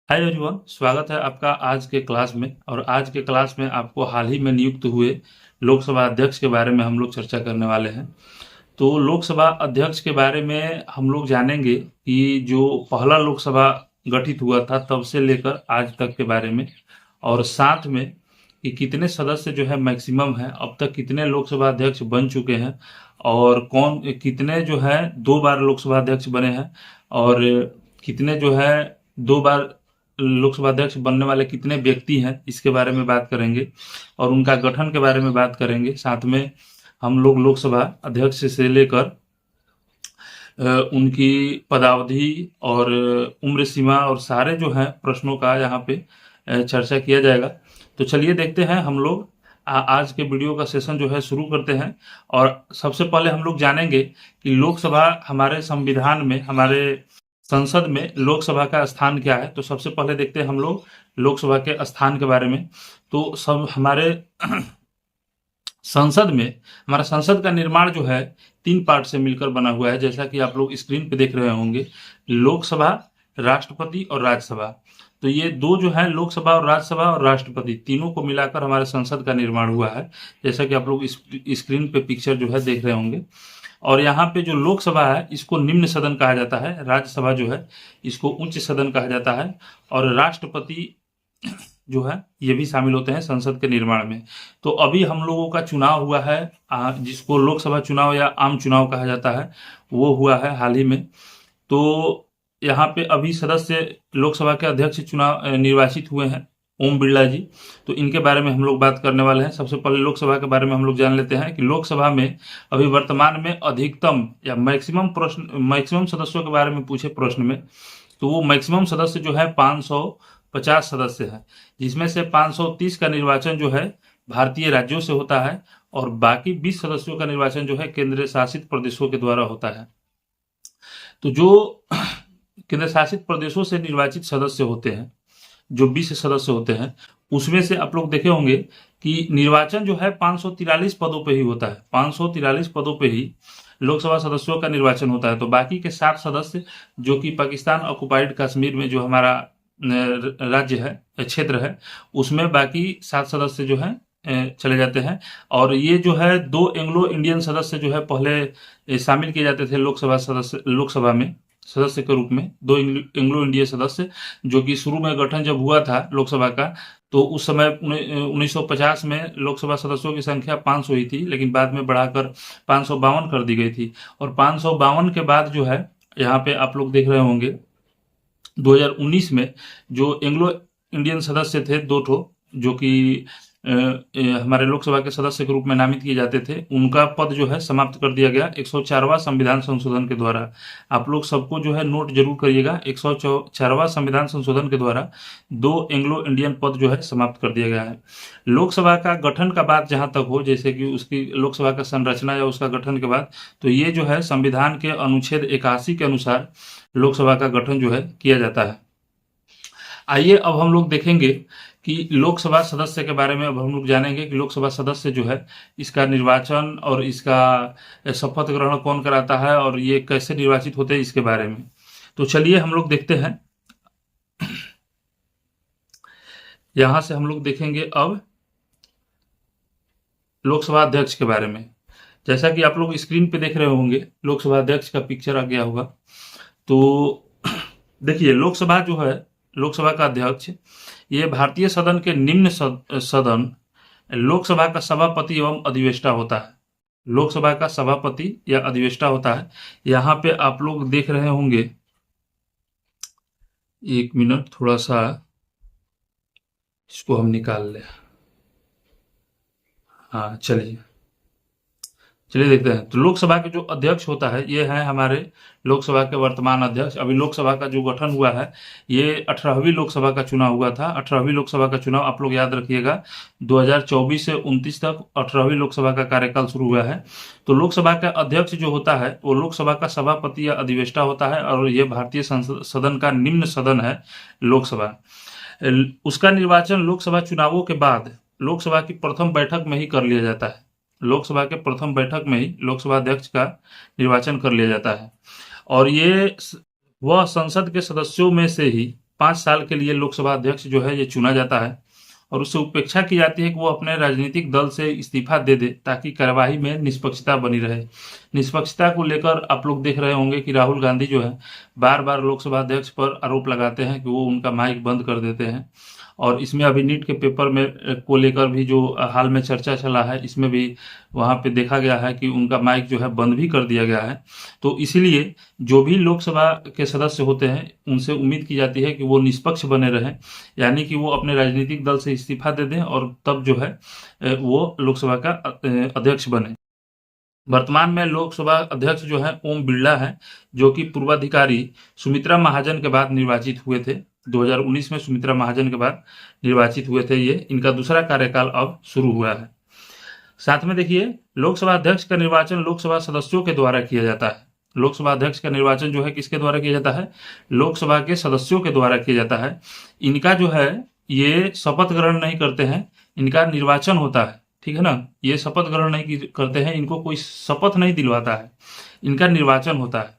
Hi everyone, स्वागत है आपका आज के क्लास में। और आज के क्लास में आपको हाल ही में नियुक्त हुए लोकसभा अध्यक्ष के बारे में हम लोग चर्चा करने वाले हैं। तो लोकसभा अध्यक्ष के बारे में हम लोग जानेंगे कि जो पहला लोकसभा गठित हुआ था तब से लेकर आज तक के बारे में, और साथ में कि कितने सदस्य जो है मैक्सिमम है, अब तक कितने लोकसभा अध्यक्ष बन चुके हैं, और कौन कितने जो है 2 बार लोकसभा अध्यक्ष बने हैं, और कितने जो है 2 बार लोकसभा अध्यक्ष बनने वाले कितने व्यक्ति हैं, इसके बारे में बात करेंगे। और उनका गठन के बारे में बात करेंगे। साथ में हम लोग लोकसभा अध्यक्ष से लेकर उनकी पदावधि और उम्र सीमा और सारे जो है प्रश्नों का यहाँ पे चर्चा किया जाएगा। तो चलिए देखते हैं हम लोग आज के वीडियो का सेशन जो है शुरू करते हैं। और सबसे पहले हम लोग जानेंगे कि लोकसभा हमारे संविधान में, हमारे संसद में लोकसभा का स्थान क्या है। तो सबसे पहले देखते हैं हम लोग लोकसभा के स्थान के बारे में। तो सब हमारे संसद में, हमारा संसद का निर्माण जो है 3 पार्ट से मिलकर बना हुआ है, जैसा कि आप लोग स्क्रीन पे देख रहे होंगे। लोकसभा, राष्ट्रपति और राज्यसभा। तो ये दो जो है लोकसभा और राज्यसभा और राष्ट्रपति, तीनों को मिलाकर हमारे संसद का निर्माण हुआ है, जैसा कि आप लोग स्क्रीन पे पिक्चर जो है देख रहे होंगे। और यहाँ पे जो लोकसभा है इसको निम्न सदन कहा जाता है, राज्यसभा जो है इसको उच्च सदन कहा जाता है, और राष्ट्रपति जो है ये भी शामिल होते हैं संसद के निर्माण में। तो अभी हम लोगों का चुनाव हुआ है, जिसको लोकसभा चुनाव या आम चुनाव कहा जाता है, वो हुआ है हाल ही में। तो यहाँ पे अभी सदस्य लोकसभा के अध्यक्ष चुनाव निर्वाचित हुए हैं, ओम बिरला जी। तो इनके बारे में हम लोग बात करने वाले हैं। सबसे पहले लोकसभा के बारे में हम लोग जान लेते हैं कि लोकसभा में अभी वर्तमान में अधिकतम या मैक्सिमम सदस्यों के बारे में पूछे प्रश्न में, तो वो मैक्सिमम सदस्य जो है 550 सदस्य है, जिसमें से 530 का निर्वाचन जो है भारतीय राज्यों से होता है, और बाकी 20 सदस्यों का निर्वाचन जो है केंद्र शासित प्रदेशों के द्वारा होता है। तो जो केंद्र शासित प्रदेशों से निर्वाचित सदस्य होते हैं, जो 20 सदस्य होते हैं, उसमें से आप लोग देखे होंगे कि निर्वाचन जो है 543 पदों पे ही होता है। 543 पदों पे ही लोकसभा सदस्यों का निर्वाचन होता है। तो बाकी के 7 सदस्य, जो कि पाकिस्तान ऑक्युपाइड कश्मीर में जो हमारा राज्य है, क्षेत्र है, उसमें बाकी 7 सदस्य जो है चले जाते हैं। और ये जो है 2 एंग्लो इंडियन सदस्य जो है पहले शामिल किए जाते थे लोकसभा में सदस्य के रूप में, 2 एंग्लो इंडियन सदस्य, जो कि शुरू में गठन जब हुआ था लोकसभा का, तो उस समय 1950 में लोकसभा सदस्यों की संख्या 500 ही थी, लेकिन बाद में बढ़ाकर 552 कर दी गई थी। और 552 के बाद जो है यहाँ पे आप लोग देख रहे होंगे 2019 में जो एंग्लो इंडियन सदस्य थे 2 ठो, जो कि हमारे लोकसभा के सदस्य के रूप में नामित किए जाते थे, उनका पद जो है समाप्त कर दिया गया 104वां संविधान संशोधन के द्वारा। आप लोग सबको जो है नोट जरूर करिएगा, 104वां संविधान संशोधन के द्वारा 2 एंग्लो इंडियन पद जो है समाप्त कर दिया गया है। लोकसभा का गठन का बात जहां तक हो, जैसे कि उसकी लोकसभा का संरचना या उसका गठन के बाद, तो ये जो है संविधान के अनुच्छेद 81 के अनुसार लोकसभा का गठन जो है किया जाता है। आइए अब हम लोग देखेंगे कि लोकसभा सदस्य के बारे में अब हम लोग जानेंगे कि लोकसभा सदस्य जो है इसका निर्वाचन और इसका शपथ ग्रहण कौन कराता है, और ये कैसे निर्वाचित होते हैं इसके बारे में। तो चलिए हम लोग देखते हैं। यहां से हम लोग देखेंगे अब लोकसभा अध्यक्ष के बारे में। जैसा कि आप लोग स्क्रीन पे देख रहे होंगे, लोकसभा अध्यक्ष का पिक्चर आ गया होगा। तो देखिए, लोकसभा जो है, लोकसभा का अध्यक्ष, ये भारतीय सदन के निम्न सदन लोकसभा का सभापति एवं अधिवेष्टा होता है। लोकसभा का सभापति या अधिवेष्टा होता है। यहाँ पे आप लोग देख रहे होंगे, 1 मिनट, थोड़ा सा इसको हम निकाल लें। हाँ, चलिए देखते हैं। तो लोकसभा के जो अध्यक्ष होता है, ये है हमारे लोकसभा के वर्तमान अध्यक्ष। अभी लोकसभा का जो गठन हुआ है, ये 18वीं लोकसभा का चुनाव हुआ था। 18वीं लोकसभा का चुनाव आप लोग याद रखिएगा, 2024 से 29 तक 18वीं लोकसभा का कार्यकाल शुरू हुआ है। तो लोकसभा का अध्यक्ष जो होता है वो लोकसभा का सभापति या अधिवेष्टा होता है, और ये भारतीय सदन का निम्न सदन है लोकसभा। उसका निर्वाचन लोकसभा चुनावों के बाद लोकसभा की प्रथम बैठक में ही कर लिया जाता है। लोकसभा के प्रथम बैठक में ही लोकसभा अध्यक्ष का निर्वाचन कर लिया जाता है। और ये वह संसद के सदस्यों में से ही 5 साल के लिए लोकसभा अध्यक्ष जो है ये चुना जाता है और उससे उपेक्षा की जाती है कि वो अपने राजनीतिक दल से इस्तीफा दे दे ताकि कार्यवाही में निष्पक्षता बनी रहे। निष्पक्षता को लेकर आप लोग देख रहे होंगे कि राहुल गांधी जो है बार बार लोकसभा अध्यक्ष पर आरोप लगाते हैं कि वो उनका माइक बंद कर देते हैं। और इसमें अभी नीट के पेपर में को लेकर भी जो हाल में चर्चा चला है, इसमें भी वहां पे देखा गया है कि उनका माइक जो है बंद भी कर दिया गया है। तो इसीलिए जो भी लोकसभा के सदस्य होते हैं उनसे उम्मीद की जाती है कि वो निष्पक्ष बने रहें, यानी कि वो अपने राजनीतिक दल से इस्तीफा दे दें और तब जो है वो लोकसभा का अध्यक्ष बने। वर्तमान में लोकसभा अध्यक्ष जो है ओम बिरला है, जो कि पूर्वाधिकारी सुमित्रा महाजन के बाद निर्वाचित हुए थे। 2019 में सुमित्रा महाजन के बाद निर्वाचित हुए थे ये। इनका दूसरा कार्यकाल अब शुरू हुआ है। साथ में देखिए, लोकसभा अध्यक्ष का निर्वाचन लोकसभा सदस्यों के द्वारा किया जाता है। लोकसभा अध्यक्ष का निर्वाचन जो है किसके द्वारा किया जाता है? लोकसभा के सदस्यों के द्वारा किया जाता है। इनका जो है ये शपथ ग्रहण नहीं करते हैं, इनका निर्वाचन होता है, ठीक है ना। ये शपथ ग्रहण नहीं करते हैं, इनको कोई शपथ नहीं दिलवाता है, इनका निर्वाचन होता है।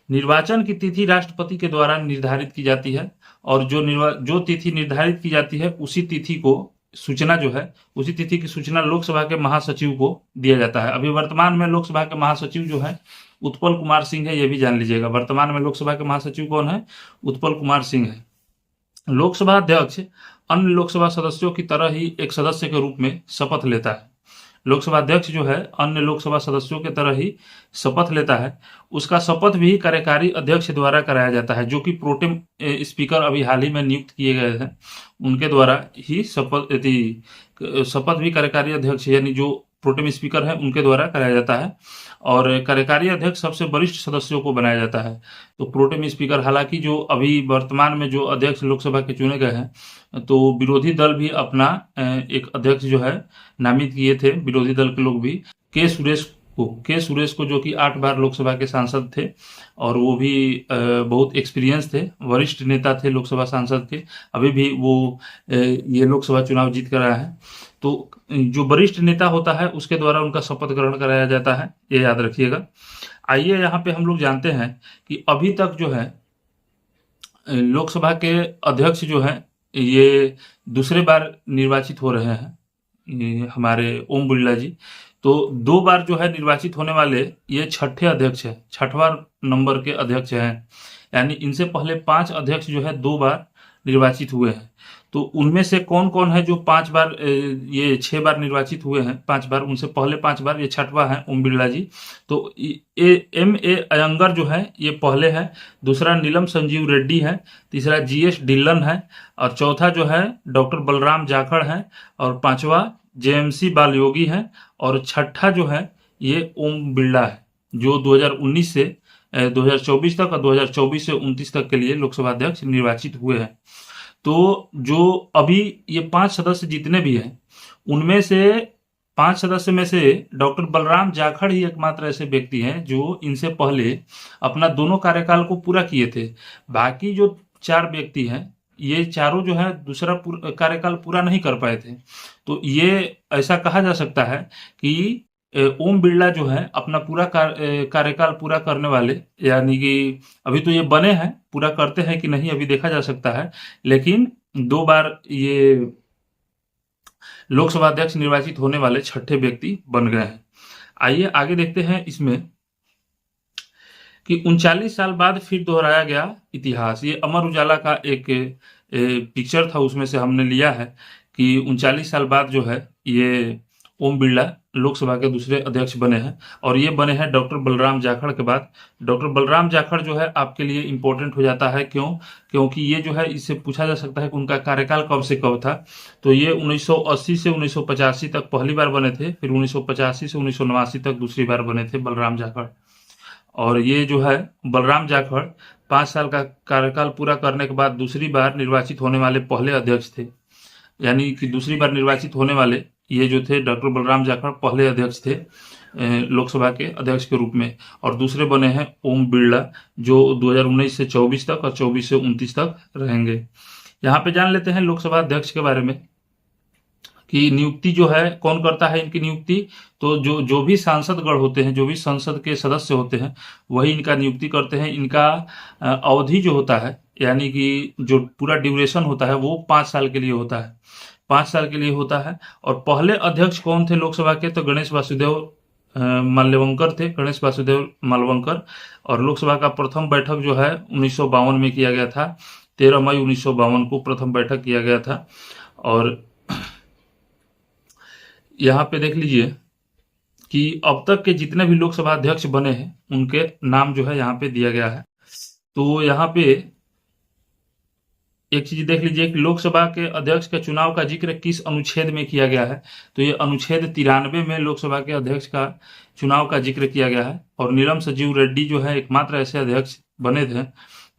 निर्वाचन की तिथि राष्ट्रपति के द्वारा निर्धारित की जाती है और जो तिथि निर्धारित की जाती है उसी तिथि को सूचना जो है उसी तिथि की सूचना लोकसभा के महासचिव को दिया जाता है। अभी वर्तमान में लोकसभा के महासचिव जो है उत्पल कुमार सिंह है, ये भी जान लीजिएगा। वर्तमान में लोकसभा के महासचिव कौन है? उत्पल कुमार सिंह है। लोकसभा अध्यक्ष अन्य लोकसभा सदस्यों की तरह ही एक सदस्य के रूप में शपथ लेता है। लोकसभा अध्यक्ष जो है अन्य लोकसभा सदस्यों के तरह ही शपथ लेता है। उसका शपथ भी कार्यकारी अध्यक्ष द्वारा कराया जाता है, जो कि प्रोटेम स्पीकर अभी हाल ही में नियुक्त किए गए हैं, उनके द्वारा ही शपथ भी कार्यकारी अध्यक्ष यानी जो प्रोटेम स्पीकर है उनके द्वारा कराया जाता है। और कार्यकारी अध्यक्ष सबसे वरिष्ठ सदस्यों को बनाया जाता है। तो प्रोटेम स्पीकर, हालांकि जो अभी वर्तमान में जो अध्यक्ष लोकसभा के चुने गए हैं, तो विरोधी दल भी अपना एक अध्यक्ष जो है नामित किए थे, विरोधी दल के लोग भी। के सुरेश को जो कि 8 बार लोकसभा के सांसद थे और वो भी बहुत एक्सपीरियंस थे, वरिष्ठ नेता थे लोकसभा सांसद के। अभी भी वो ये लोकसभा चुनाव जीत कर आया है। तो जो वरिष्ठ नेता होता है उसके द्वारा उनका शपथ ग्रहण कराया जाता है, ये याद रखिएगा। आइए यहाँ पे हम लोग जानते हैं कि अभी तक जो है लोकसभा के अध्यक्ष जो है ये दूसरे बार निर्वाचित हो रहे हैं, ये हमारे ओम बिरला जी। तो 2 बार जो है निर्वाचित होने वाले ये छठे अध्यक्ष है, 6वां नंबर के अध्यक्ष हैं। यानी इनसे पहले 5 अध्यक्ष जो है 2 बार निर्वाचित हुए हैं। तो उनमें से कौन कौन है जो 5 बार ये 6 बार निर्वाचित हुए हैं, 5 बार, उनसे पहले 5 बार, ये 6वां है ओम बिरला जी। तो M.A. अयंगर जो है ये पहले है, दूसरा नीलम संजीव रेड्डी है, तीसरा G.S. ढिल्लन है और चौथा जो है डॉक्टर बलराम जाखड़ है और 5वां JMC बालयोगी है और 6ठा जो है ये ओम बिरला है, जो 2019 से 2024 तक और 2024 से 29 तक के लिए लोकसभा अध्यक्ष निर्वाचित हुए हैं। तो जो अभी ये 5 सदस्य जितने भी हैं उनमें से 5 सदस्य में से डॉक्टर बलराम जाखड़ ही एकमात्र ऐसे व्यक्ति हैं जो इनसे पहले अपना दोनों कार्यकाल को पूरा किए थे। बाकी जो 4 व्यक्ति हैं ये चारों जो है दूसरा कार्यकाल पूरा नहीं कर पाए थे। तो ये ऐसा कहा जा सकता है कि ओम बिरला जो है अपना पूरा कार्यकाल पूरा करने वाले, यानी कि अभी तो ये बने हैं, पूरा करते हैं कि नहीं अभी देखा जा सकता है, लेकिन 2 बार ये लोकसभा अध्यक्ष निर्वाचित होने वाले 6ठे व्यक्ति बन गए हैं। आइए आगे देखते हैं इसमें कि 39 साल बाद फिर दोहराया गया इतिहास। ये अमर उजाला का एक पिक्चर था, उसमें से हमने लिया है कि 39 साल बाद जो है ये ओम बिरला लोकसभा के दूसरे अध्यक्ष बने हैं और ये बने हैं डॉक्टर बलराम जाखड़ के बाद। डॉक्टर बलराम जाखड़ जो है आपके लिए इंपॉर्टेंट हो जाता है, क्योंकि ये जो है इससे पूछा जा सकता है कि उनका कार्यकाल कब से कब था। तो ये 1980 से 1985 तक पहली बार बने थे, फिर 1985 से 1989 तक दूसरी बार बने थे बलराम जाखड़। और ये जो है बलराम जाखड़ 5 साल का कार्यकाल पूरा करने के बाद दूसरी बार निर्वाचित होने वाले पहले अध्यक्ष थे। यानी कि दूसरी बार निर्वाचित होने वाले ये जो थे डॉक्टर बलराम जाखड़ पहले अध्यक्ष थे लोकसभा के अध्यक्ष के रूप में, और दूसरे बने हैं ओम बिरला जो 2019 से 24 तक और 24 से 29 तक रहेंगे। यहाँ पे जान लेते हैं लोकसभा अध्यक्ष के बारे में कि नियुक्ति जो है कौन करता है इनकी नियुक्ति। तो जो भी सांसदगण होते हैं, जो भी संसद के सदस्य होते हैं, वही इनका नियुक्ति करते हैं। इनका अवधि जो होता है यानी कि जो पूरा ड्यूरेशन होता है वो 5 साल के लिए होता है, 5 साल के लिए होता है। और पहले अध्यक्ष कौन थे लोकसभा के, तो गणेश वासुदेव माल्यवंकर थे, गणेश वासुदेव मालवंकर। और लोकसभा का प्रथम बैठक जो है 1952 में किया गया था, 13 मई 1952 को प्रथम बैठक किया गया था। और यहाँ पे देख लीजिए कि अब तक के जितने भी लोकसभा अध्यक्ष बने हैं उनके नाम जो है यहाँ पे दिया गया है। तो यहाँ पे एक चीज देख लीजिए कि लोकसभा के अध्यक्ष के चुनाव का जिक्र किस अनुच्छेद में किया गया है, तो ये अनुच्छेद 93 में लोकसभा के अध्यक्ष का चुनाव का जिक्र किया गया है। और नीलम संजीव रेड्डी जो है एकमात्र ऐसे अध्यक्ष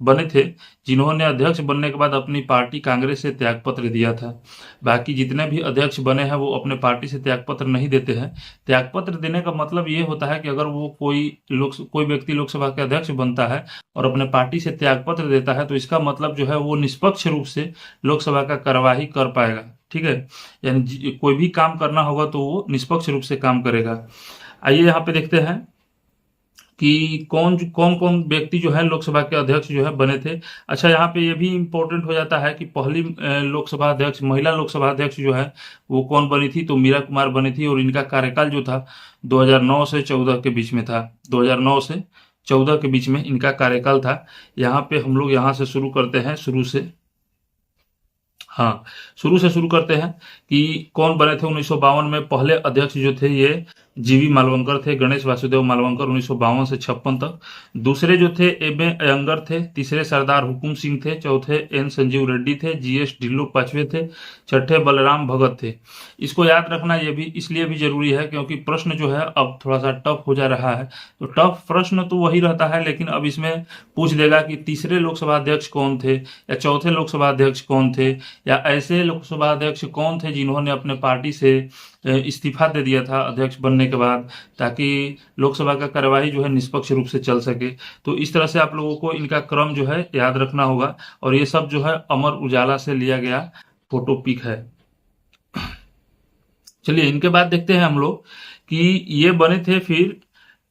बने थे जिन्होंने अध्यक्ष बनने के बाद अपनी पार्टी कांग्रेस से त्यागपत्र दिया था। बाकी जितने भी अध्यक्ष बने हैं वो अपने पार्टी से त्यागपत्र नहीं देते हैं। त्यागपत्र देने का मतलब ये होता है कि अगर वो कोई व्यक्ति लोकसभा के अध्यक्ष बनता है और अपने पार्टी से त्यागपत्र देता है, तो इसका मतलब जो है वो निष्पक्ष रूप से लोकसभा का कार्यवाही कर पाएगा। ठीक है, यानी कोई भी काम करना होगा तो वो निष्पक्ष रूप से काम करेगा। आइए यहाँ पे देखते हैं कि कौन कौन व्यक्ति जो है लोकसभा के अध्यक्ष जो है बने थे। अच्छा, यहाँ पे ये भी इम्पोर्टेंट हो जाता है कि पहली लोकसभा अध्यक्ष, महिला लोकसभा अध्यक्ष जो है वो कौन बनी थी, तो मीरा कुमार बनी थी। और इनका कार्यकाल जो था 2009 से 14 के बीच में था, 2009 से 14 के बीच में इनका कार्यकाल था। यहाँ पे हम लोग यहाँ से शुरू करते हैं, शुरू से शुरू करते हैं कि कौन बने थे 1952 में। पहले अध्यक्ष जो थे ये जीवी मालवंकर थे, गणेश वासुदेव मालवंकर, 1952 से 56 तक। दूसरे जो थे एम ए अयंगर थे, तीसरे सरदार हुकुम सिंह थे, चौथे एन संजीव रेड्डी थे, जीएस ढिल्लो पांचवे थे, छठे बलराम भगत थे। इसको याद रखना ये भी इसलिए भी जरूरी है क्योंकि प्रश्न जो है अब थोड़ा सा टफ हो जा रहा है। तो टफ प्रश्न तो वही रहता है, लेकिन अब इसमें पूछ देगा कि तीसरे लोकसभा अध्यक्ष कौन थे, या चौथे लोकसभा अध्यक्ष कौन थे, या ऐसे लोकसभा अध्यक्ष कौन थे जिन्होंने अपने पार्टी से इस्तीफा दे दिया था अध्यक्ष बनने के बाद, ताकि लोकसभा का कार्यवाही जो है निष्पक्ष रूप से चल सके। तो इस तरह से आप लोगों को इनका क्रम जो है याद रखना होगा। और ये सब जो है अमर उजाला से लिया गया फोटो पिक है। चलिए इनके बाद देखते हैं हम लोग कि ये बने थे फिर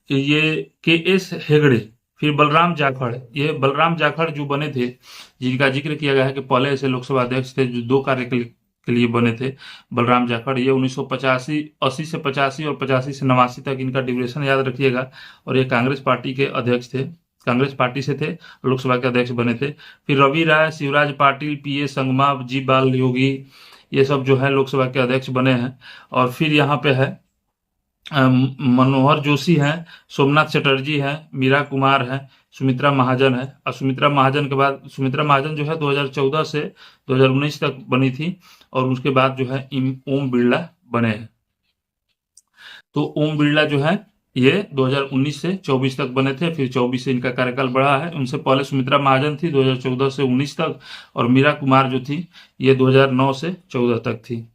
ये के.एस. हेगड़े, फिर बलराम जाखड़। ये बलराम जाखड़ जो बने थे, जिनका जिक्र किया गया है कि पहले ऐसे लोकसभा अध्यक्ष थे जो 2 कार्य के लिए बने थे, बलराम जाखड़। ये 1980 से 85 और 85 से 89 तक इनका ड्यूरेशन याद रखिएगा। और ये कांग्रेस पार्टी के अध्यक्ष थे, कांग्रेस पार्टी से थे, लोकसभा के अध्यक्ष बने थे। फिर रवि राय, शिवराज पाटिल, पी.ए. संगमा, जी बाल योगी, ये सब जो है लोकसभा के अध्यक्ष बने हैं। और फिर यहाँ पे है मनोहर जोशी हैं, सोमनाथ चटर्जी हैं, मीरा कुमार हैं, सुमित्रा महाजन है। और सुमित्रा महाजन के बाद, सुमित्रा महाजन जो है 2014 से 2019 तक बनी थी। और उसके बाद जो है ओम बिरला बने हैं। तो ओम बिरला जो है ये 2019 से 24 तक बने थे, फिर 24 से इनका कार्यकाल बढ़ा है। उनसे पहले सुमित्रा महाजन थी 2014 से 19 तक, और मीरा कुमार जो थी ये 2009 से 14 तक थी।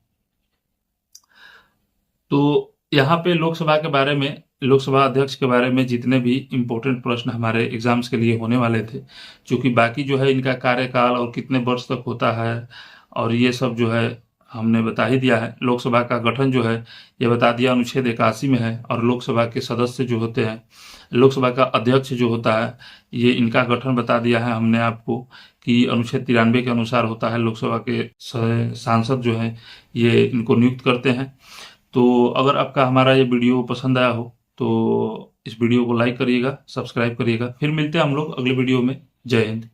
तो यहाँ पे लोकसभा के बारे में, लोकसभा अध्यक्ष के बारे में जितने भी इम्पोर्टेंट प्रश्न हमारे एग्जाम्स के लिए होने वाले थे, क्योंकि बाकी जो है इनका कार्यकाल और कितने वर्ष तक होता है और ये सब जो है हमने बता ही दिया है। लोकसभा का गठन जो है ये बता दिया अनुच्छेद 81 में है। और लोकसभा के सदस्य जो होते हैं, लोकसभा का अध्यक्ष जो होता है, ये इनका गठन बता दिया है हमने आपको कि अनुच्छेद 93 के अनुसार होता है। लोकसभा के सांसद जो हैं ये इनको नियुक्त करते हैं। तो अगर आपका हमारा ये वीडियो पसंद आया हो तो इस वीडियो को लाइक करिएगा, सब्सक्राइब करिएगा। फिर मिलते हैं हम लोग अगले वीडियो में। जय हिंद।